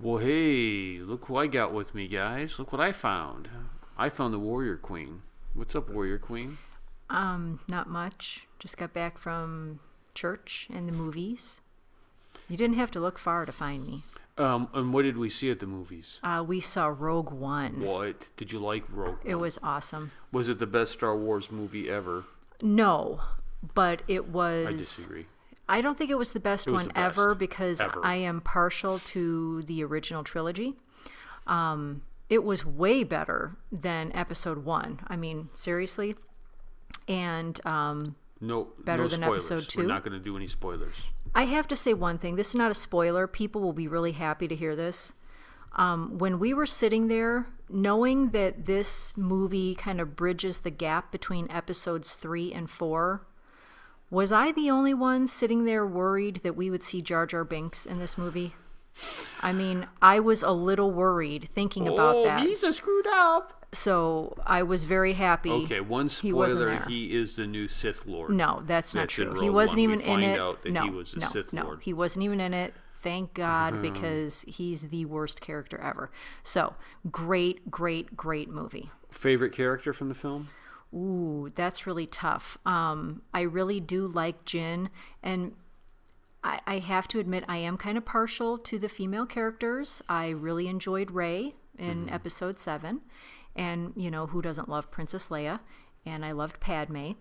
Well, hey, look who I got with me, guys. Look what I found. I found the Warrior Queen. What's up, Warrior Queen? Not much. Just got back from church and the movies. You didn't have to look far to find me. And what did we see at the movies? We saw Rogue One. What? Did you like Rogue One? It was awesome. Was it the best Star Wars movie ever? No, but it was... I disagree. I don't think it was the best one ever because ever. I am partial to the original trilogy. It was way better than Episode 1. I mean, seriously. And No, better no than spoilers. Episode 2. We're not going to do any spoilers. I have to say one thing. This is not a spoiler. People will be really happy to hear this. When we were sitting there, knowing that this movie kind of bridges the gap between episodes 3 and 4, was I the only one sitting there worried that we would see Jar Jar Binks in this movie? I mean, I was a little worried thinking about that. Oh, he's a screwed up. So I was very happy. Okay, one he wasn't spoiler, there. he is the new Sith Lord. No, that's not That's in true. He Rogue wasn't One. even We in find it. out that No, he was a no, Sith no. Lord. He wasn't even in it. Thank God, because he's the worst character ever. So, great, great, great movie. Favorite character from the film? Ooh, that's really tough. I really do like Jin, and I have to admit I am kind of partial to the female characters. I really enjoyed Rey in Episode 7, and, you know, who doesn't love Princess Leia? And I loved Padme.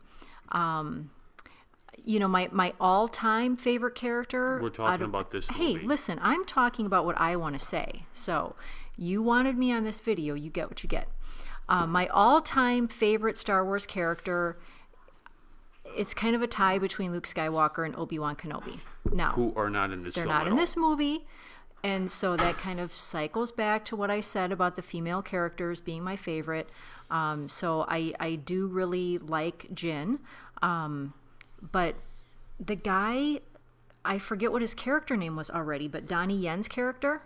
You know, my all-time favorite character... We're talking about this Hey, movie. listen, I'm talking about what I want to say. So, you wanted me on this video, you get what you get. My all-time favorite Star Wars character, it's kind of a tie between Luke Skywalker and Obi-Wan Kenobi. Now, Who are not in this they're film not at in all. this movie, and so that kind of cycles back to what I said about the female characters being my favorite. So I do really like Jin, but the guy, I forget what his character name was already, but Donnie Yen's character,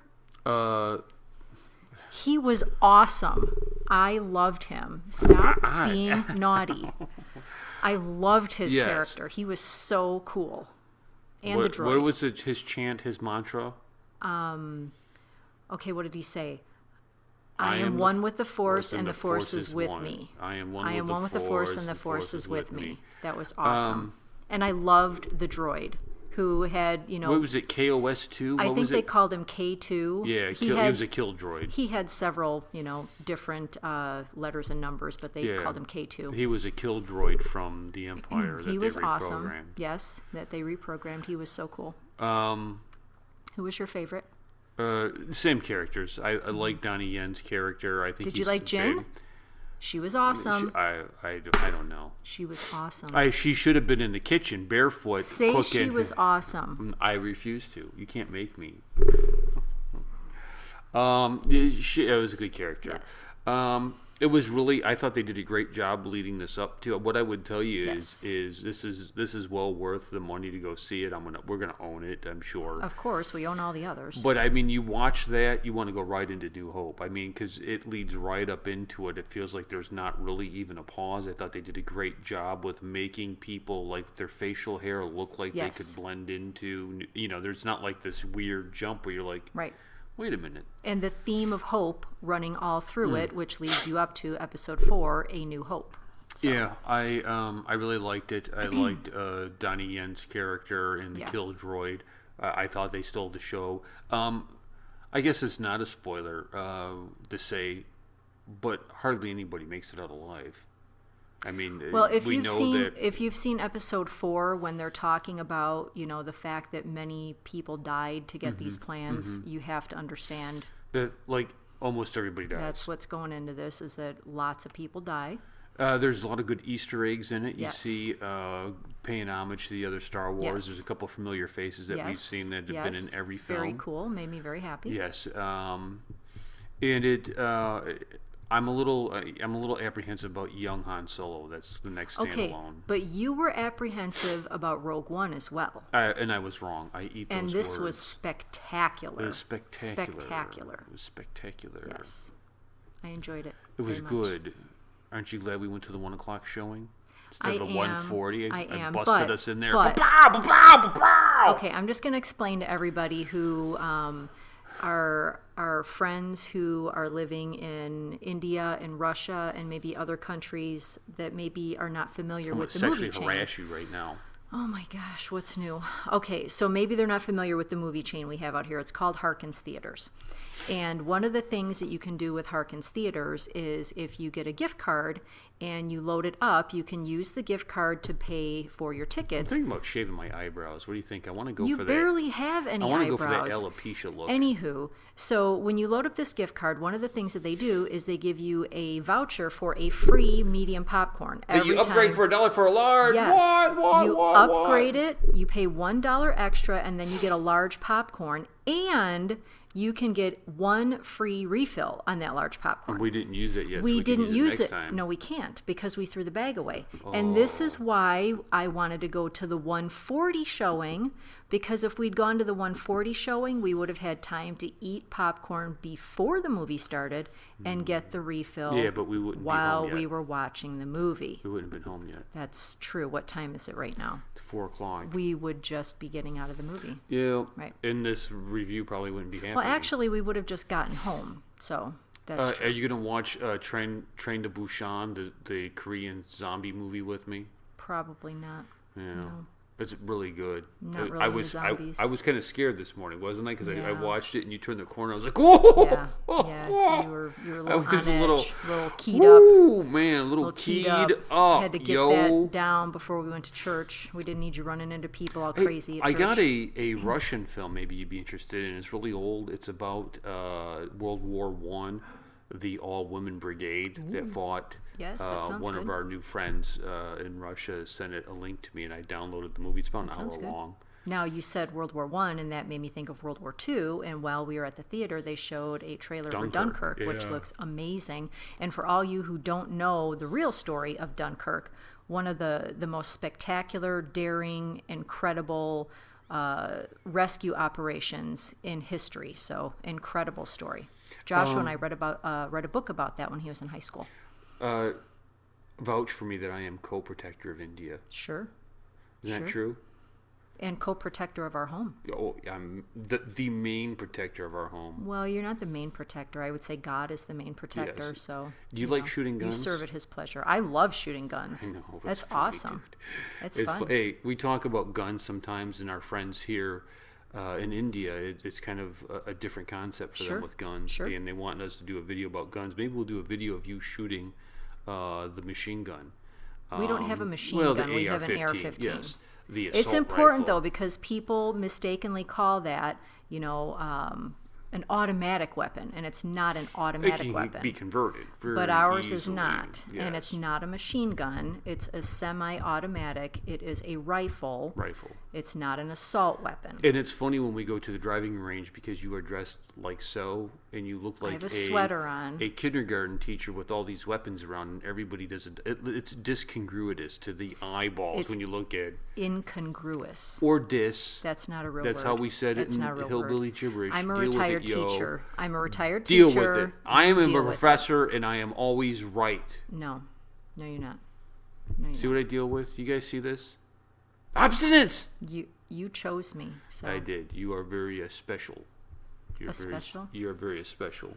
he was awesome. I loved him. Stop being naughty. I loved his Yes. character. He was so cool. And the droid. What was his chant, his mantra? Okay, what did he say? I am one with the Force, and the Force is with one. me. I am I am one with the Force, and the Force is with me. That was awesome. And I loved the droid, who had, you know... What was it, KOS-2? I think they called him K2. Yeah, he was a kill droid. He had several, you know, different letters and numbers, but they called him K2. He was a kill droid from the Empire that He was they awesome. reprogrammed. Yes, that they reprogrammed. He was so cool. Who was your favorite? Same characters. I like Donnie Yen's character. I think. Did you he's like Jin? big. She was awesome. I don't know. She was awesome. She should have been in the kitchen barefoot Say cooking. she was awesome. I refuse to. You can't make me. It was a good character. Yes. It was really. I thought they did a great job leading this up to. What I would tell you Yes. is this is well worth the money to go see it. We're gonna own it. I'm sure. Of course, we own all the others. But I mean, you watch that, you want to go right into New Hope. I mean, because it leads right up into it. It feels like there's not really even a pause. I thought they did a great job with making people, like, their facial hair look like Yes. they could blend into. You know, there's not like this weird jump where you're like, Right. wait a minute. And the theme of hope running all through it, which leads you up to Episode 4, A New Hope. So, Yeah, I really liked it. I liked Donnie Yen's character and the Yeah. kill droid. I thought they stole the show. I guess it's not a spoiler to say, but hardly anybody makes it out alive. I mean, Well, if we you've know seen that. if you've seen Episode 4, when they're talking about, you know, the fact that many people died to get these plans, you have to understand That, like, almost everybody dies. that's what's going into this, is that lots of people die. There's a lot of good Easter eggs in it. You Yes. see paying homage to the other Star Wars. Yes. There's a couple familiar faces that we've seen that have been in every film. Very cool. Made me very happy. Yes, and it. I'm a little apprehensive about young Han Solo. That's the next Okay, standalone. but you were apprehensive about Rogue One as well. And I was wrong. I eat those And this words. was spectacular. It was spectacular. Spectacular. It was spectacular. Yes. I enjoyed it. It was very much. good. Aren't you glad we went to the 1 o'clock showing instead I of the am. 1:40? I am, busted but- us in there. but- Ba-pow, ba-pow, ba-pow! Okay, I'm just going to explain to everybody who our friends who are living in India and Russia and maybe other countries that maybe are not familiar with the movie chain. Sexually harass you right now. Oh my gosh, what's new? Okay, so maybe they're not familiar with the movie chain we have out here. It's called Harkins Theaters. And one of the things that you can do with Harkins Theaters is if you get a gift card and you load it up, you can use the gift card to pay for your I'm tickets. thinking about shaving my eyebrows. What do you think? I want to go You for barely have any that. I want to go eyebrows. for that alopecia look. Anywho, so when you load up this gift card, one of the things that they do is they give you a voucher for a free medium popcorn every you upgrade time. for $1 for a large. Yes. What? You upgrade it, you pay $1 extra, and then you get a large popcorn, and you can get one free refill on that large popcorn. We didn't use it yet. We so we didn't can use it. it. Next time. No, we can't because we threw the bag away. And this is why I wanted to go to the 140 showing, because if we'd gone to the 140 showing, we would have had time to eat popcorn before the movie started and get the refill. Yeah, but we wouldn't be while home yet. we were watching the movie. We wouldn't have been home yet. That's true. What time is it right now? It's 4 o'clock. We would just be getting out of the movie. Yeah. Right. And this review probably wouldn't be happening. Well, actually, we would have just gotten home. So that's true. Are you going to watch Train to Busan, the Korean zombie movie with me? Probably not. Yeah. No. It's really good. Not really I into was zombies. I was kind of scared this morning, wasn't I? Because I Yeah. watched it and you turned the corner. I was like, whoa! Yeah, you were a little I was on a little- edge, little keyed up. Ooh, man, a little Little keyed up. Had to get yo. that down before we went to church. We didn't need you running into people all Hey, crazy at I church. got a Russian film maybe you'd be interested in. It's really old. It's about World War One, the all-women brigade that fought. Yes, that sounds one of good. our new friends in Russia sent a link to me, and I downloaded the movie. It's about an sounds hour good. long. Now, you said World War One, and that made me think of World War Two. And while we were at the theater, they showed a trailer for Dunkirk, Dunkirk, which yeah. looks amazing. And for all you who don't know the real story of Dunkirk, one of the most spectacular, daring, incredible rescue operations in history. So, incredible story. Joshua and I read a book about that when he was in high school. Vouch for me that I am co-protector of India. Sure. Isn't that Sure. true? And co-protector of our home. Oh, I'm the main protector of our home. Well, you're not the main protector. I would say God is the main protector. Yes. So Do you like shooting You guns? serve at His pleasure. I love shooting guns. I know. That's funny, awesome. dude. It's fun. Hey, we talk about guns sometimes, and our friends here in India, it's kind of a different concept for Sure, them with guns. sure. And they want us to do a video about guns. Maybe we'll do a video of you shooting the machine gun. We don't have a machine well, gun. the We have an AR-15. AR-15. Yes, the It's assault important rifle. though because people mistakenly call that, an automatic weapon, and it's not an It automatic can weapon. be converted. But very ours is easily. not, and it's Yes. not a machine gun. It's a semi-automatic. It is a rifle. Rifle. It's not an assault weapon. And it's funny when we go to the driving range because you are dressed like so, and you look like have a sweater on. a kindergarten teacher with all these weapons around, and everybody does it. It's discongruous to the eyeballs It's when you look at Incongruous. or dis. That's not a real That's word. how we said it That's in not a real hillbilly word. gibberish. I'm a Deal with it, retired yo. teacher. I'm a retired Deal teacher. with it. I am a Deal with it. professor, and I am always right. No, you're not. No, you're See what I deal with? You guys see this? Abstinence. not. You chose me. So I did. You are very special. You're special? You are very special.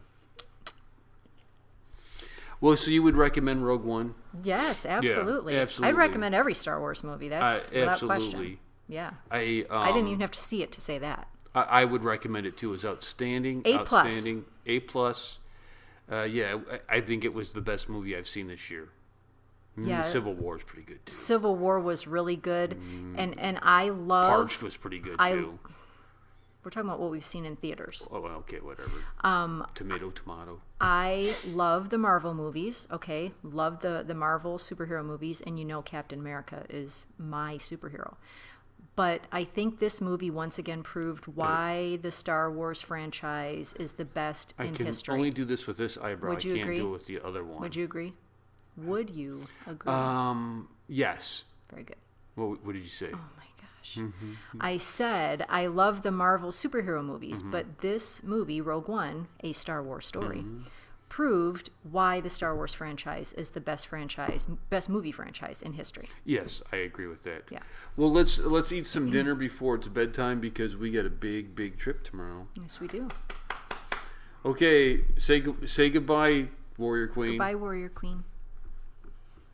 Well, so you would recommend Rogue One? Yes, absolutely. I'd absolutely. recommend every Star Wars movie. That's without question. Absolutely. Yeah. I didn't even have to see it to say that. I would recommend it too. It's outstanding. A+. Outstanding. A+. Yeah, I think it was the best movie I've seen this year. Yeah. Civil War is pretty good too. Civil War was really good, and I love. Parched was pretty good too. We're talking about what we've seen in theaters. Oh, well, okay, whatever. Tomato. I love the Marvel movies. Okay, love the Marvel superhero movies, and Captain America is my superhero. But I think this movie once again proved why the Star Wars franchise is the best I in can history. only do this with this eyebrow. Would you I can't agree? do it with the other one. Would you agree? Would you agree? Yes. Very good. What did you say? Oh my gosh. I said I love the Marvel superhero movies, but this movie, Rogue One, a Star Wars story, proved why the Star Wars franchise is the best movie franchise in history. Yes, I agree with that. Yeah. Well, let's eat some dinner before it's bedtime because we got a big trip tomorrow. Yes, we do. Okay, say goodbye, Warrior Queen. Goodbye, Warrior Queen.